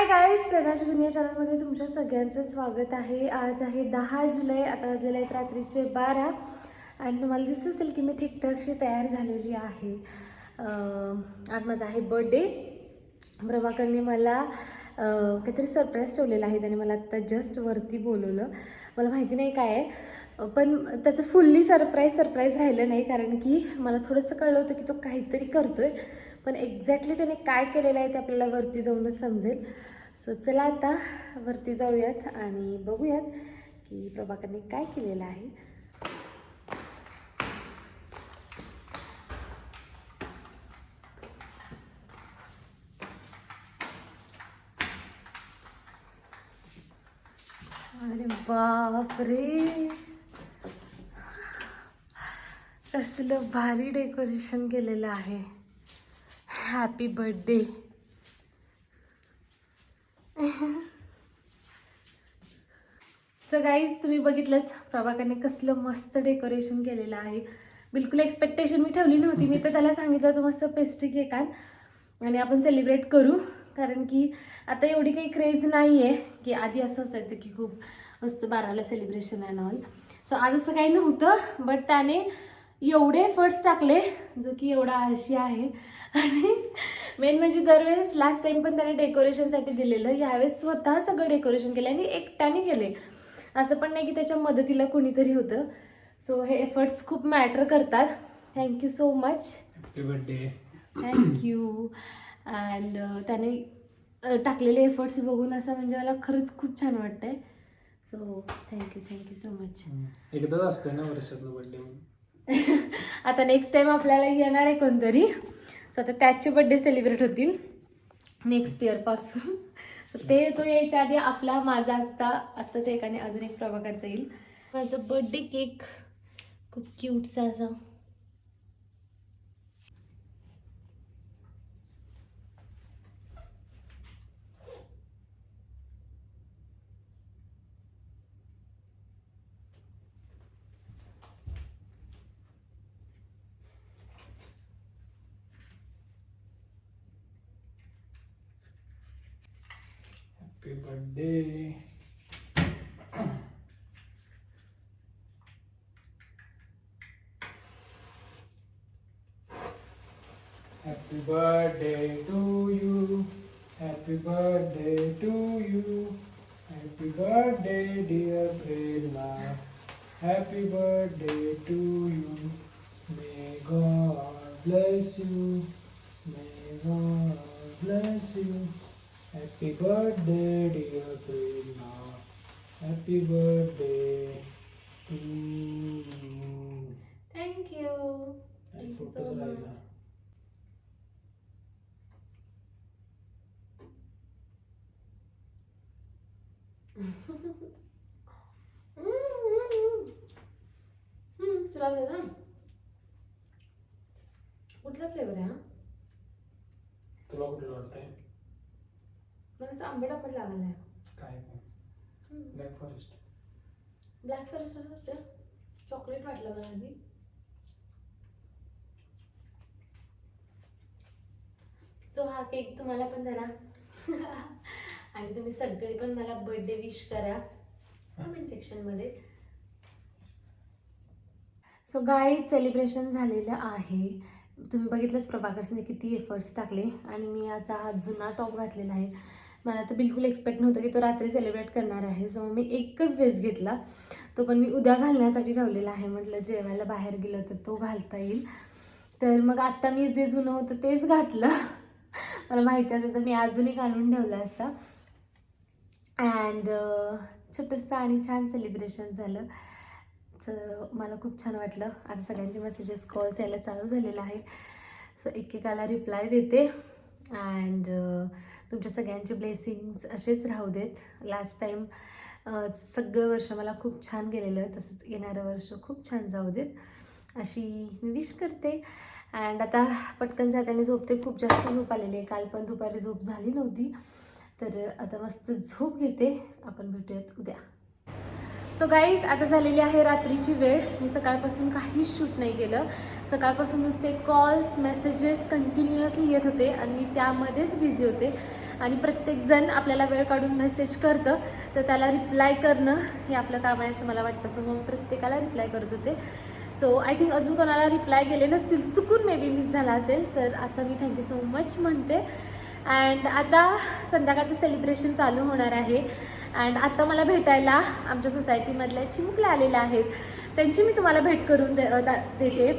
Hi guys, प्रेरणाची दुनिया चॅनलमध्ये तुमच्या सगळ्यांचं स्वागत आहे. आज आहे 10 जुलै. आता वाजलेले आहेत रात्रीचे 12 आणि तुम्हाला दिसत असेल की मी ठीकठाकशी तयार झालेली आहे. आज माझा आहे बर्थडे. प्रभाकरने मला काहीतरी सरप्राईज ठेवलेलं आहे. त्याने मला आत्ता जस्ट वरती बोलवलं. मला माहिती नाही काय आहे, पण त्याचं फुल्ली सरप्राईज राहिलं नाही, कारण की मला थोडंसं कळलं होतं की तो काहीतरी करतो आहे, पण एक्झॅक्टली त्याने काय केलेलं आहे ते आपल्याला वरती जाऊनच समजेल. सो चला आता वरती जाऊयात आणि बघूयात की प्रभाकरने काय केलेलं आहे. अरे बापरे, कसलं भारी डेकोरेशन केलेलं आहे. Happy birthday. सो गाईज, तुम्ही बघितलंच प्रभाकरने कसलं मस्त डेकोरेशन केलेलं आहे. बिलकुल एक्सपेक्टेशन मी ठेवली नव्हती. मी तर त्याला सांगितलं होतं मस्त पेस्ट्री केक आण आणि आपण सेलिब्रेट करू, कारण की आता एवढी काही क्रेज नाही आहे की आधी असं असायचं की खूप मस्त 12ला सेलिब्रेशन आहे ना ऑल. सो आज असं काही नव्हतं, बट त्याने एवढे एफर्ट्स टाकले जो की एवढा आळशी आहे. आणि मेन म्हणजे दरवेळेस लास्ट टाइम पण त्याने डेकोरेशनसाठी दिलेलं, यावेळेस स्वतः सगळं डेकोरेशन केलं आणि एकट्याने केले. असं पण नाही की त्याच्या मदतीला कोणीतरी होतं. सो हे एफर्ट्स खूप मॅटर करतात. Thank you so much. Happy birthday. Thank you. And त्याने टाकलेले एफर्ट्स बघून असं म्हणजे मला खरंच खूप छान वाटतंय. So thank you so much. एकदाच असतोय ना वर्षातला बर्थडे. आता नेक्स्ट टाइम आपल्याला येणार आहे कोणतरी. सो आता त्याचे बर्थडे सेलिब्रेट होतील नेक्स्ट इयरपासून. सो तो यायच्या आधी आपला माझा आत्ताच एक आणि अजून एक प्रभाकरचा येईल. माझा बर्थडे केक खूप क्यूटसा असा. Happy birthday. Happy birthday to you. Happy birthday to you. Happy birthday dear Prerna. Happy birthday to you. May God bless you. May God bless you. Happy birthday dear Prerna. Happy birthday to you. Thank you. Thank you so much. तुला दे ना. कुठला flavour आहे हा? तुला कुठलं वाटतंय? मला असं आंबट लागलं आहे. काय ब्लॅक फॉरेस्ट. ब्लॅक फॉरेस्टच असते. चॉकलेट वाटलं मला आधी. सो हा केक तुम्हाला पण धरा. आणि तुम्ही सगळे पण मला बर्थडे विश करा कमेंट सेक्शनमध्ये. सो गाईज, सेलिब्रेशन झालेलं आहे. तुम्ही बघितलंच प्रभाकरने किती एफर्ट्स टाकले. आणि मी याचा हा जुना टॉप घातलेला आहे. मला तर बिलकुल एक्सपेक्ट नव्हतं की तो रात्री सेलिब्रेट करणार आहे. सो मी एकच ड्रेस घेतला, तो पण मी उद्या घालण्यासाठी ठेवलेला आहे. म्हटलं जेवायला बाहेर गेलं तर तो घालता येईल. तर मग आत्ता मी जे जुनं होतं तेच घातलं. मला माहिती असतं तर मी अजूनही घालून ठेवलं असतं. अँड छोटंसं आणि छान सेलिब्रेशन झालं. मला खूप छान वाटलं. आता सगळ्यांचे मेसेजेस कॉल्स यायला चालू झालेलं आहे. सो एकेकाला रिप्लाय देते. अँड तुमच्या सगळ्यांचे ब्लेसिंग्स असेच राहू देत. लास्ट टाईम सगळं वर्ष मला खूप छान गेलेलं, तसंच येणारं वर्ष खूप छान जाऊ देत अशी मी विश करते. अँड आता पटकन जाताना झोपते. खूप जास्त झोप आलेली आहे. काल पण दुपारी झोप झाली नव्हती, तर आता मस्त झोप घेते. आपण भेटूयात उद्या. सो गाईज, आता झालेली आहे रात्रीची वेळ. मी सकाळपासून काहीच शूट नाही केलं. सकाळपासून नुसते कॉल्स मेसेजेस कंटिन्युअसली येत होते आणि मी त्यामध्येच बिझी होते. आणि प्रत्येकजण आपल्याला वेळ काढून मेसेज करतं तर त्याला रिप्लाय करणं हे आपलं काम आहे असं मला वाटतं. सो मग प्रत्येकाला रिप्लाय करत होते. सो आय थिंक अजून कोणाला रिप्लाय गेले नसतील, चुकून मे बी मिस झाला असेल तर आता मी थँक्यू सो मच म्हणते. अँड आता संध्याकाळचं सेलिब्रेशन चालू होणार आहे. अँड आता मला भेटायला आमच्या सोसायटीमधल्या चिमुकल्या आलेल्या आहेत, त्यांची मी तुम्हाला भेट करून देते.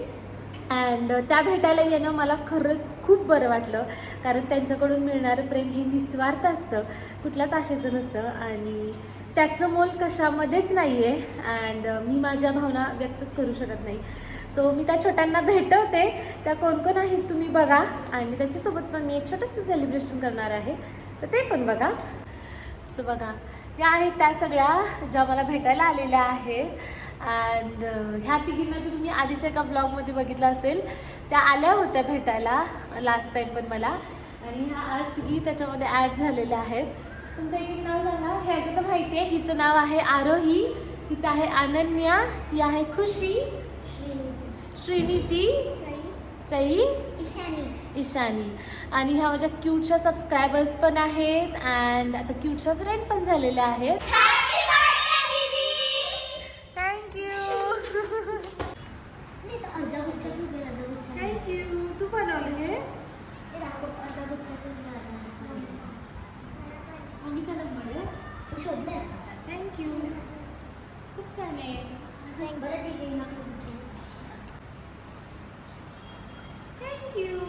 अँड त्या भेटायला येणं मला खरंच खूप बरं वाटलं, कारण त्यांच्याकडून मिळणारं प्रेम हे निस्वार्थ असतं, कुठल्याच आशेचं नसतं आणि त्याचं मोल कशामध्येच नाही आहे. अँड मी माझ्या भावना व्यक्तच करू शकत नाही. सो मी त्या छोट्यांना भेटवते, त्या कोण कोण आहेत तुम्ही बघा आणि त्यांच्यासोबत पण मी एक छोटंसं सेलिब्रेशन करणार आहे, तर ते पण बघा. सो बघा, या आहेत त्या सगळ्या ज्या मला भेटायला आलेल्या आहेत. अँड ह्या तिघींना तर तुम्ही आधीच्या एका ब्लॉगमध्ये बघितलं असेल, त्या आल्या होत्या भेटायला लास्ट टाईम पण मला, आणि ह्या आज तिघी त्याच्यामध्ये ॲड झालेल्या आहेत. तुमचं एक नाव सांगा. ह्याचं तर माहिती आहे, हिचं नाव आहे आरोही, हिचं आहे अनन्या, ही आहे खुशी, श्रीनिती, सई, ईशानी. आणि ह्या माझ्या क्यूटच्या सबस्क्रायबर्स पण आहेत अँड आता क्यूटच्या फ्रेंड पण झालेल्या आहेत. थँक्यू. तू बनवलं हे? मम्मीचा नंबर आहे, तू शोधलेस? थँक्यू. खूप छान आहे. बरं ठीक आहे ना. थँक्यू.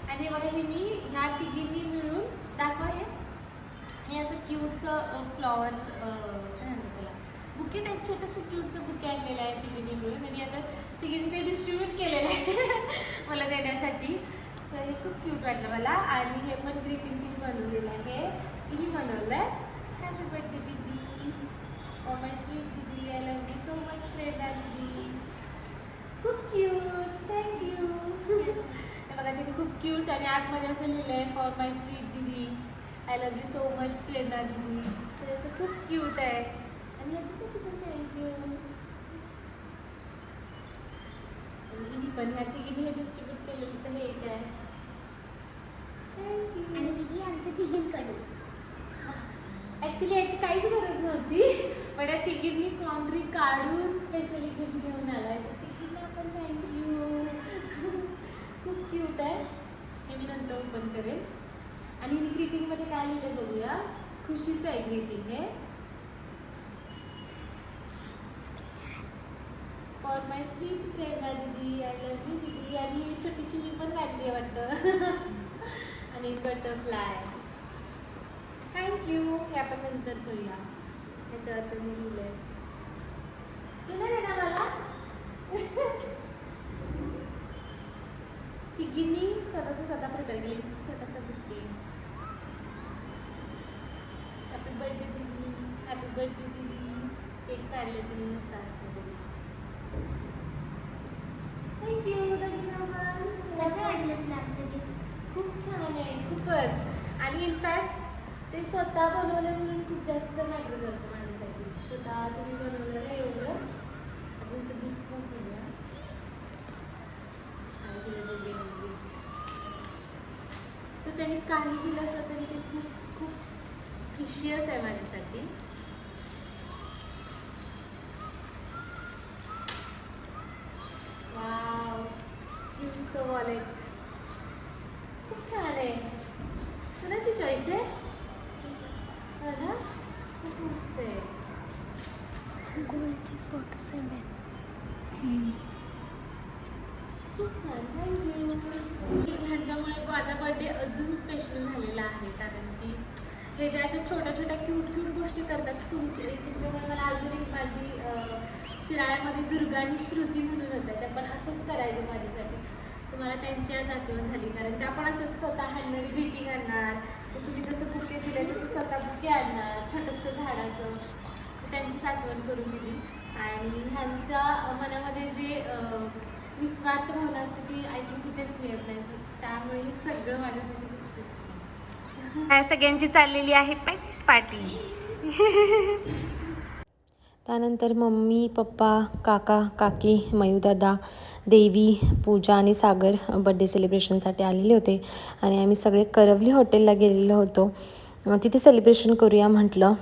आणि बघा हे मी ह्या तिघींनी मिळून दाखवा, हे असं क्यूटचं फ्लॉवर काय म्हणतात त्याला, बुके टाईप छोटंसं क्यूटचं बुके आणलेलं आहे तिघींनी मिळून, आणि आता तिघींनी ते डिस्ट्रीब्यूट केलेलं आहे मला देण्यासाठी. सो हे खूप क्यूट वाटलं मला. आणि हे पण ग्रीटिंग टीम बनवलेलं आहे, तिने बनवलं आहे. हॅपी बर्थडे दीदी, ओ माय स्वीट दीदी, I love you so much Prerna दीदी. खूप क्यूट, थँक्यू. बघा तिने खूप क्यूट आणि आतमध्ये असं लिहिलं आहे, फॉर माय स्वीट दीदी, I love you so much Prerna दीदी. तर असं खूप क्यूट आहे. आणि ह्याच्यासाठी पण थँक्यू. हिने पण ह्या तिघीने हे डिस्ट्रीब्यूट केलेलं, तर हे एक आहे. थँक्यू. आणि दीदी आमच्या तिघींकडून ॲक्च्युली याची काहीच गरज नव्हती, पण या तिघींनी कॉन्ट्री काढून स्पेशली गिफ्ट घेऊन आला, तिघींना पण थँक्यू. खूप क्यूट आहे. हे मी नंतर ओपन करेल. आणि हिने ग्रीटिंगमध्ये काय लिहिलं बघूया. खुशीचं आहे ग्रीटिंग आहे. फॉर माय स्वीट प्रेरणा दीदी, आय लव्ह यू दीदी. आणि ही छोटीशी मी पण काढली आहे वाटतं. आणि बटरफ्लाय. थँक्यू. हे आपण नंतर करूया. ह्याच्यावर मी लिहिलं आहे. तुला देणार मला तिघींनी स्वतः प्रिपेअर केली छोटासा बुके. हॅपी बर्थडे दीदी, हॅपी बर्थडे दीदी. केक काढले तिने मस्त आतमध्ये. थँक्यू. कसं वाटलं तुला आमचं गिफ्ट? खूप छान आहे, खूपच. आणि इनफॅक्ट ते स्वतः बनवलं म्हणून खूप जास्त मॅटर करतं माझ्यासाठी. स्वतः तुम्ही बनवलेलं एवढं तुमचं गिफ्ट खूप केलं. सो त्यांनी काही दिलं असलं तरी ते खूप खूप प्रिशियस आहे माझ्यासाठी. वाव, क्यूटचं वॉलेट खूप छान आहे. कुणाची चॉईस आहे? हो ना, खूप मस्त आहे. फोटो फ्रेम आहे. खूप छान, थँक्यू. ह्यांच्यामुळे माझा बर्थडे अजून स्पेशल झालेला आहे, कारण की हे ज्या अशा छोट्या छोट्या क्यूट गोष्टी करतात तुमच्यामुळे मला अजून एक माझी शिराळ्यामध्ये दुर्गा आणि श्रुती म्हणून होत्या, त्या पण असंच करायचं माझ्यासाठी. सो मला त्यांची आज आठवण झाली, कारण त्या पण असं स्वतः हँडमेड ग्रीटिंग आणणार, तर तुम्ही जसं बुके दिलं तसं स्वतः बुके आणणार छोटंसं झाडाचं. सो त्यांचीच आठवण करून दिली. आणि ह्यांच्या मनामध्ये जे निस्वार्थ भावना असते ती आय थिंक कुठेच मिळत नाही. सो त्यामुळे हे सगळं माझ्यासाठी खूप स्पेशल आहे. सगळ्यांची चाललेली आहे पॅटिस पार्टी. त्यानंतर मम्मी पप्पा काका काकी मयूदादा देवी पूजा आणि सागर बड्डे सेलिब्रेशनसाठी आलेले होते आणि आम्ही सगळे करवली हॉटेलला गेलेलो होतो. तिथे सेलिब्रेशन करूया म्हटलं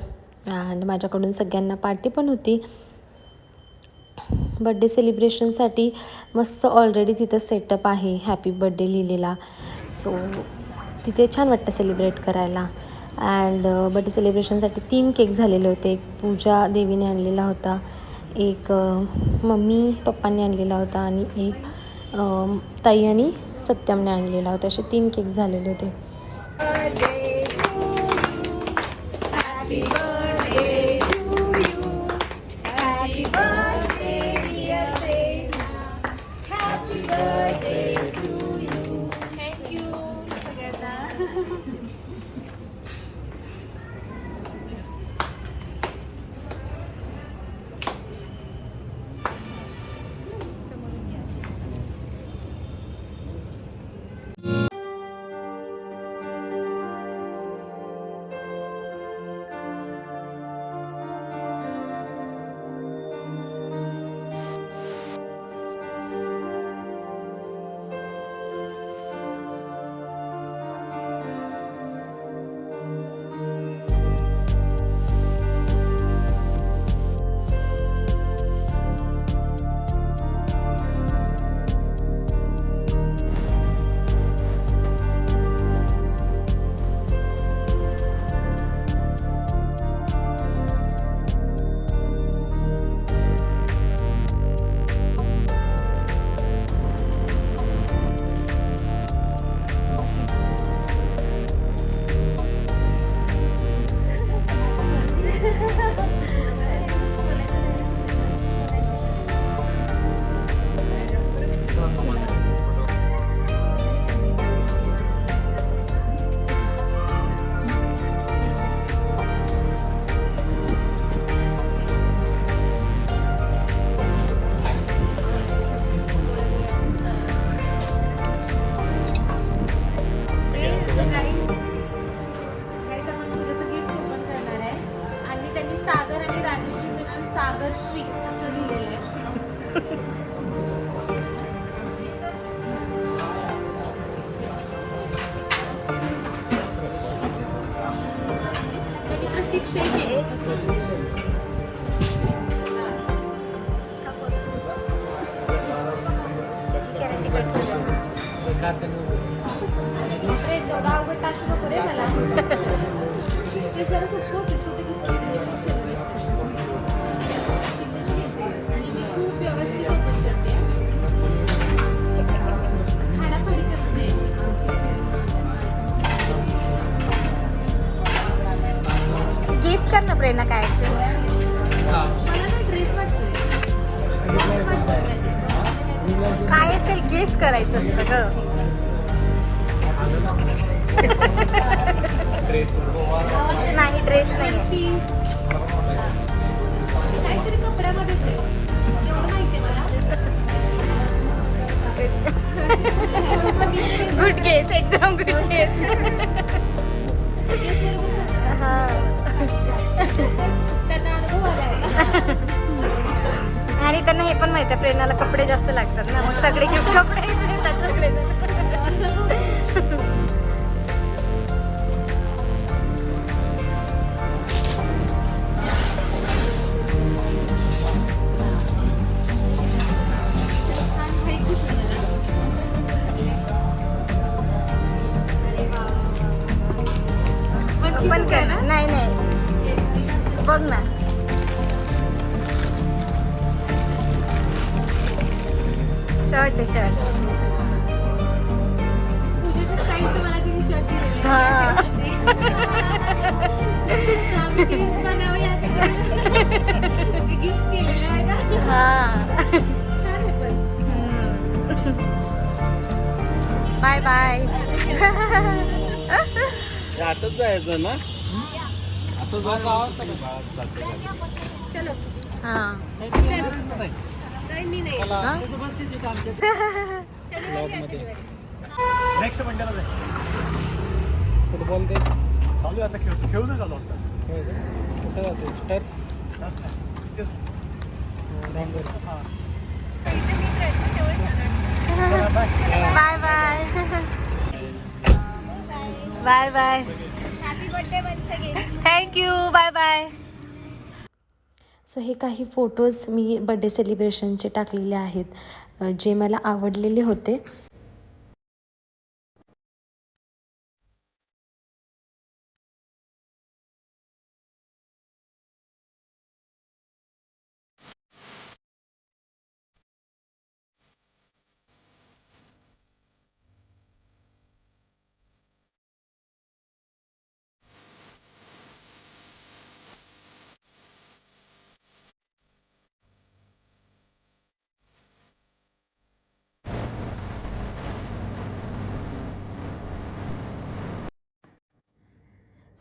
आणि माझ्याकडून सगळ्यांना पार्टी पण होती. बड्डे सेलिब्रेशनसाठी मस्त ऑलरेडी तिथं सेटअप आहे हॅपी बड्डे लिहिलेला. सो तिथे छान वाटतं सेलिब्रेट करायला. अँड बड्डे सेलिब्रेशनसाठी 3 केक झालेले होते. एक पूजा देवीने आणलेला होता, एक मम्मी पप्पांनी आणलेला होता आणि एक ताई आणि सत्यमने आणलेला होता. असे 3 केक झालेले होते. सागर श्री असं लिहिलेलं आहे. प्रतीक्षा तेवढा अवघड टास्क नको रे मला. ते जरा सोपं होते छोटे गिफ्ट आणि मी खूप व्यवस्थित ओपन करते. खाडाखाडी करते. गेस कर ना प्रेरणा काय असेल. मला ना ड्रेस वाटतोय. काय असेल गेस करायचं असतं ग. नाही ड्रेस नाही काहीतरी कपड्यामध्येच आहे एवढं माहितीये मला. गुड गेस एकदम गुड गेस. हा त्यांना अनुभव आलाय. आणि त्यांना हे पण माहिती आहे प्रेरणाला कपडे जास्त लागतात ना, मग सगळे गिफ्ट कपडे देतात सगळे. पण कर ना. नाही नाही बघ ना. शर्ट आहे शर्ट. पूजेच्या स्टाईलचं मला तिने शर्ट दिलेलं हा. गिफ्ट केलेलं आहे ना. हा छान आहे पण. Bye bye. असंच जायचं ना. असं चलो. हा नेक्स्ट मंडेला जाय. फुटबॉल ते चालू आता खेळतो. खेळूनच आलो आता. कुठं जातो? थँक्यू हां bye bye bye bye happy birthday once again. Thank you bye bye. So हे काही फोटोज मी बड्डे सेलिब्रेशनचे टाकलेले आहेत जे मला आवडलेले होते.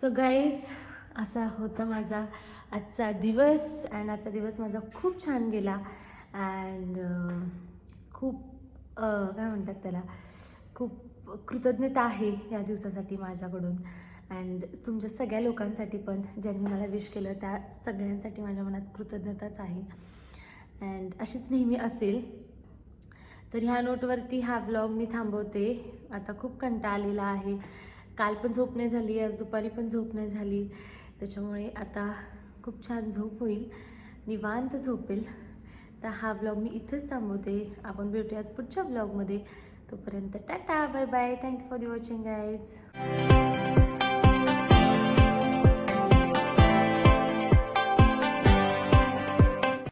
सो गाईज असा होता माझा आजचा दिवस अँड आजचा दिवस माझा खूप छान गेला अँड खूप काय म्हणतात त्याला खूप कृतज्ञता आहे या दिवसासाठी माझ्याकडून अँड तुमच्या सगळ्या लोकांसाठी पण ज्यांनी मला विश केलं त्या सगळ्यांसाठी माझ्या मनात कृतज्ञताच आहे अँड अशीच नेहमी असेल. तर ह्या नोटवरती हा व्लॉग मी थांबवते. आता खूप कंटाळा आलेला आहे. काल पण झोप नाही झाली, आज दुपारी पण झोप नाही झाली, त्याच्यामुळे आता खूप छान झोप होईल, निवांत झोपेल. तर हा व्लॉग मी इथेच थांबवते. आपण भेटूयात पुढच्या व्लॉगमध्ये. तोपर्यंत tata bye bye. Thank you for the watching guys.